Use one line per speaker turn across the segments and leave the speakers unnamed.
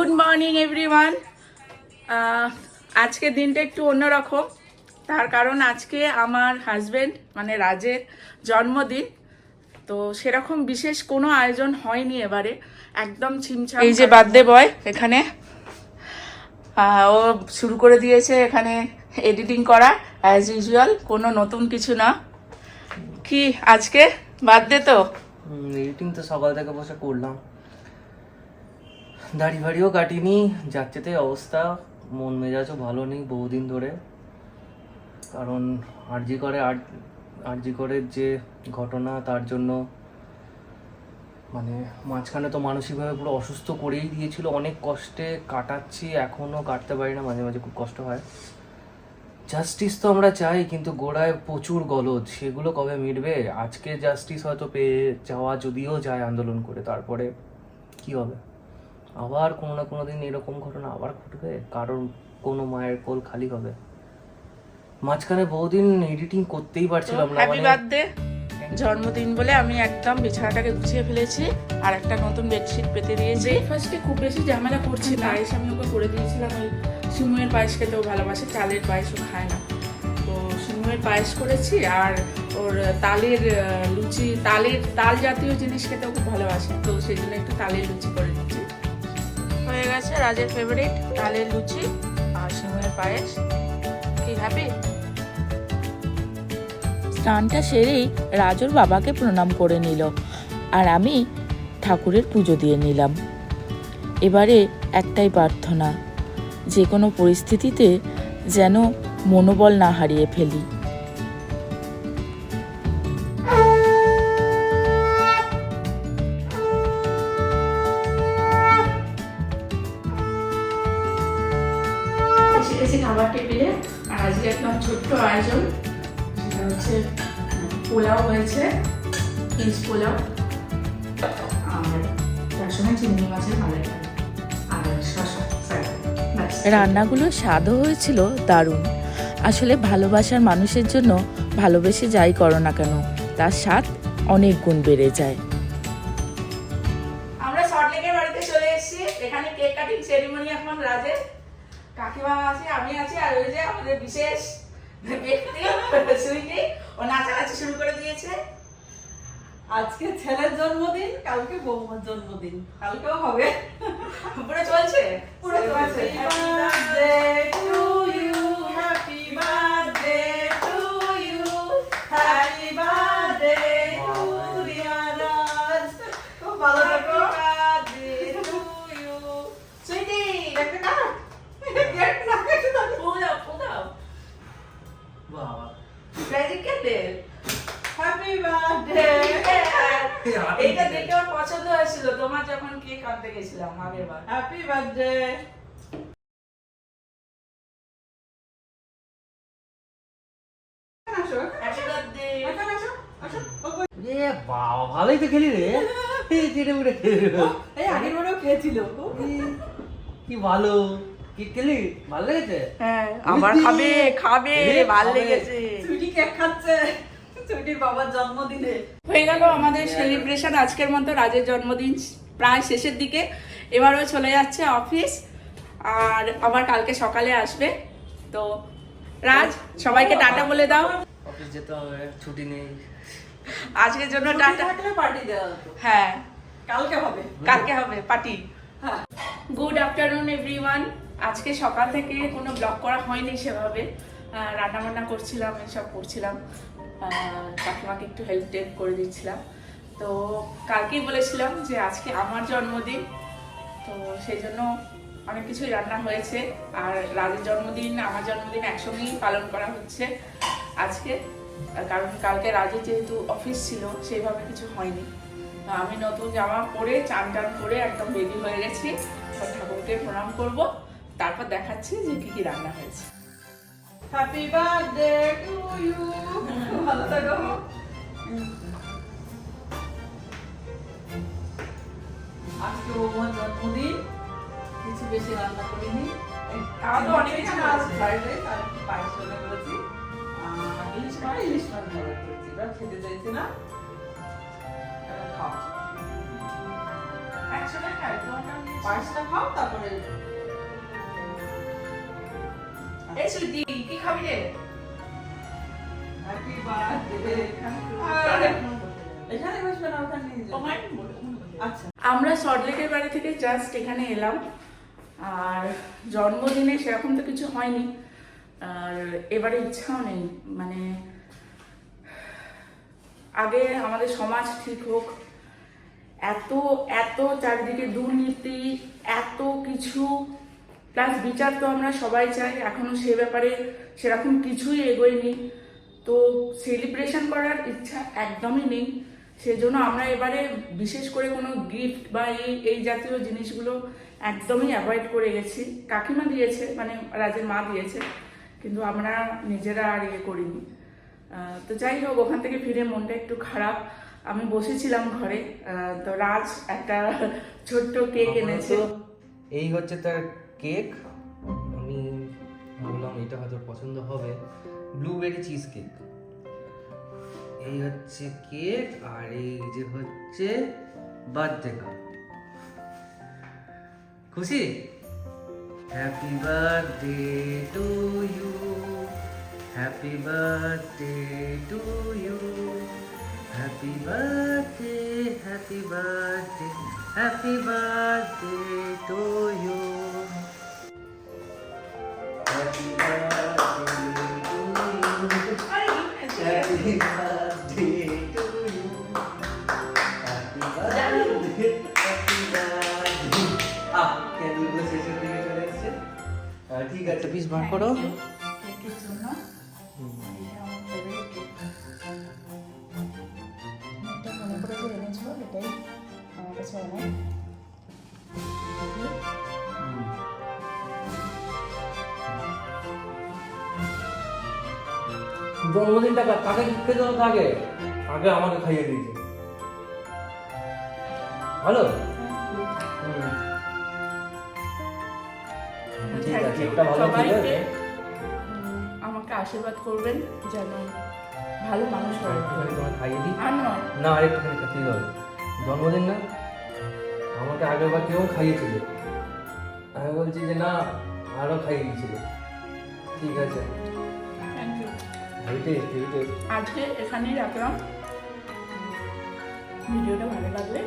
Good morning everyone. আজকের দিনটা একটু অন্যরকম, তার কারণ আজকে আমার হাজবেন্ড মানে রাজের জন্মদিন। তো সেরকম বিশেষ কোনো আয়োজন হয়নি এবারে, একদম ছিমছাম। এই যে বার্থডে বয় এখানে, ও শুরু করে দিয়েছে এখানে এডিটিং করা অ্যাজ ইউজুয়াল, কোনো নতুন কিছু না। কি আজকে বার্থডে তো
এডিটিং তো সকাল থেকে বসে করলাম, দাড়ি ফাড়িও কাটিনি, যাচ্ছেতে অবস্থা, মন মেজাজও ভালো নেই বহুদিন ধরে। কারণ আরজি করে যে ঘটনা, তার জন্য মানে মাঝখানে তো মানসিকভাবে পুরো অসুস্থ করেই দিয়েছিল। অনেক কষ্টে কাটাচ্ছি, এখনও কাটতে পারি না, মাঝে মাঝে খুব কষ্ট হয়। জাস্টিস তো আমরা চাই, কিন্তু গোড়ায় প্রচুর গলদ, সেগুলো কবে মিটবে? আজকে জাস্টিস হয়তো পেয়ে যাওয়া যদিও যায় আন্দোলন করে, তারপরে কি হবে? আবার কোনো না কোনো দিন এরকম ঘটনা আবার ঘটবে, কারণ কোনো মায়ের কোল খালি হবে। মাঝখানে বহুদিন এডিটিং করতেই পারছিলাম না।
হ্যাপি বার্থডে, জন্মদিন বলে আমি একদম বিছানাটাকে গুছিয়ে ফেলেছি আর একটা নতুন বেডশিট পেতে দিয়েছি। ফার্স্টে খুব বেশি ঝামেলা করছি, পায়েস আমি ওকে করে দিয়েছিলাম। ওই সিমুয়ের পায়েস খেতেও ভালোবাসে, চালের পায়েসও খায় না। তো সিমুয়ের পায়েস করেছি, আর ওর তালের লুচি, তাল জাতীয় জিনিস খেতেও খুব ভালোবাসে, তো সেই জন্য একটু তালের লুচি করে দিচ্ছি। হয়ে গেছে রাজের ফেভারিট তালের লুচি আর সিমুয়ের পায়েস। কি হ্যাপি?
স্নানটা সেরেই রাজুর বাবাকে প্রণাম করে নিল, আর আমি ঠাকুরের পুজো দিয়ে নিলাম। এবারে একটাই প্রার্থনা, যে কোনো পরিস্থিতিতে যেন মনোবল না হারিয়ে ফেলি।
খাবার টেবিলে আর আজকে একদম ছোট্ট আয়োজন, সেটা হচ্ছে পোলাও হয়েছে, ফিশ পোলাও, আর তার সঙ্গে চিংড়ি মাছের মালাইকারি আর শসা।
রান্নাগুলো স্বাদও হয়েছিল দারুণ। আসলে ভালোবাসার মানুষের জন্য ভালোবেসে যাই করো না কেন, তার স্বাদ অনেক গুণ বেড়ে যায়।
আমরা সল্টলেকের বাড়িতে চলে এসেছি, এখানে কেক কাটিং সেরিমনি এখন রাজের। কাকিমা আছে, আমি আছি, আর ওই যে আমাদের বিশেষ ব্যক্তি সুইটি, ও নাচানাচি শুরু করে দিয়েছে।
আজকে ছেলের জন্মদিন, কালকে বৌমার জন্মদিন, কালকেও হবে।
পুরো চলছে,
পুরো চলছে। Happy birthday to you, happy birthday to you, happy birthday to Riaz. খুব ভালো থাকো। Birthday to you.
সুইটি
একটা কাট। কেক না কেটে দাও।
ফুল দাও, ফুল দাও।
বাবা,
ম্যাজিক ক্যান্ডেল।
Happy birthday.
এইটা দেখে আমার পছন্দ হয়েছিল তোমার যখন কেক আনতে গেছিলাম আগের বার।
Happy birthday. আসো,
হ্যাপি বার্থডে।
এখানে আসো, আসো।
এ বাবা, ভালোই তো খেলি রে। এই চেটে মুটে খেলি রে।
এই আগের বারেও খেয়েছিল।
কি ভালো কি খেলি, ভালো লেগেছে?
হ্যাঁ, আবার খাবে খাবে, ভালো লেগেছে।
সুইটি কেক খাচ্ছে সুইটির বাবার জন্মদিনে।
হয়ে গেল আমাদের সেলিব্রেশন আজকের মতো। রাজের জন্মদিন প্রায় শেষের দিকে, এবারও চলে যাচ্ছে অফিস, আর আবার কালকে সকালে আসবে। তো রাজ, সবাইকে টাটা বলে দাও।
অফিস যেতে হবে, ছুটি নেই।
আজকের জন্য
ছুটি
টাটা।
থাকলে পার্টি দেওয়া হতো।
হ্যাঁ,
কালকে হবে।
কালকে হবে পার্টি।
হ্যাঁ।
Good afternoon everyone. আজকে সকাল থেকে কোনো ব্লগ করা হয়নি সেভাবে, রান্না বান্না করছিলাম, এসব করছিলাম, কাকিমাকে একটু হেল্প করে দিচ্ছিলাম। তো কালকেই বলেছিলাম যে আজকে আমার জন্মদিন, তো সেই জন্য অনেক কিছুই রান্না হয়েছে। আর রাজের জন্মদিন আমার জন্মদিন একসঙ্গেই পালন করা হচ্ছে আজকে, কারণ কালকে রাজের যেহেতু অফিস ছিল সেইভাবে কিছু হয়নি। আমি নতুন জামা পরে চান টান করে একদম রেডি হয়ে গেছি, ঠাকুরকে প্রণাম করব, তারপর দেখাচ্ছি যে কি কি রান্না হয়েছে।
Happy birthday to you. ভালো থাকো। আজকে বৌমার জন্মদিন, কিছু বেশি রান্না করিনি।
আমার তো অনেক কিছু
মাছ,
আছে।
ফ্রাইড রাইস আর পায়েস রান্না করেছি। ইলিশ মাছ রান্না করেছি। এবার খেতে চাইছি না, এখন খাও।
পায়েসটা খাই, তোমারটা নিয়েছি।
পায়েসটা খাও তারপরে
এই সুদি, কি খাবি রে?
Happy birthday. এখানে বসবে না, ওখানে নিয়ে যাও।
ওখানে বলো, ওখানে বলো।
আচ্ছা,
আমরা সল্টলেকের বাড়ি থেকে জাস্ট এখানে এলাম, আর জন্মদিনে সেরকম তো কিছু হয়নি, আর এবারে ইচ্ছাও নেই, মানে আগে আমাদের সমাজ ঠিক হোক, এত এত চারিদিকে দুর্নীতি, এত কিছু, প্লাস বিচার তো আমরা সবাই চাই, এখনো সে ব্যাপারে সেরকম কিছুই এগোয়নি, তো সেলিব্রেশন করার ইচ্ছা একদমই নেই। সেজন্য আমরা এবারে বিশেষ করে কোনো গিফট বা এই জাতীয় জিনিসগুলো একদমই অ্যাভয়েড করে গেছি। কাকিমা দিয়েছে, মানে রাজের মা দিয়েছে, কিন্তু আমরা নিজেরা আর ইয়ে করিনি। তো যাই হোক, ওখান থেকে ফিরে মনটা একটু খারাপ। আমি বসেছিলাম ঘরে, তো রাজ একটা ছোট্ট কেক এনেছে।
এই হচ্ছে তার কেক। আমি বললাম এটা হয়তো পছন্দ হবে, ব্লুবেরি চিজ কেক। এই হচ্ছে কেক, আর এই যে হচ্ছে বার্থডে কার্ড। খুশি? Happy birthday to you, happy birthday to you, happy birthday, happy birthday, happy birthday to you, happy birthday to you, happy birthday to you, happy birthday, happy birthday. ক্যান্ডেলগুলো শেষের দিকে চলে এসছে। ঠিক আছে, পিস বার করো।
কেকের জন্য এটা আমার favorite cake। এটা মনে করে যে এনেছিল, এটাই আমার কাছে অনেক।
জন্মদিনটা কাকে খেতে হতো আগে? আগে আমাকে খাইয়ে দিয়েছে। ভালো? ঠিক
Thank
আছে,
you
একটা ভালো ঠিক আছে।
সবাইকে। আমাকে আশীর্বাদ করবেন যেন ভালো মানুষ হয়।
আরেকটুখানি তোমাকে খাইয়ে দিই।
আর নয়,
না, আরেকটুখানি খেতেই হবে। জন্মদিন না, আমাকে আগেরবার কেউ খাইয়েছিল, আমি বলছি যে না, আরও খাইয়ে দিয়েছিল। ঠিক আছে,
থ্যাংক ইউ।
Heritage heritage.
আজকে এখানেই রাখলাম। ভিডিওটা ভালো লাগলে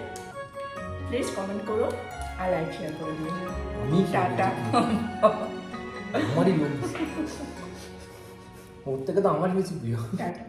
প্লিজ কমেন্ট করো আর লাইক শেয়ার করে দিও।
আমি
টাটা।
আমারই লোক, ওর থেকে তো আমার বেশি প্রিয়।
টাটা।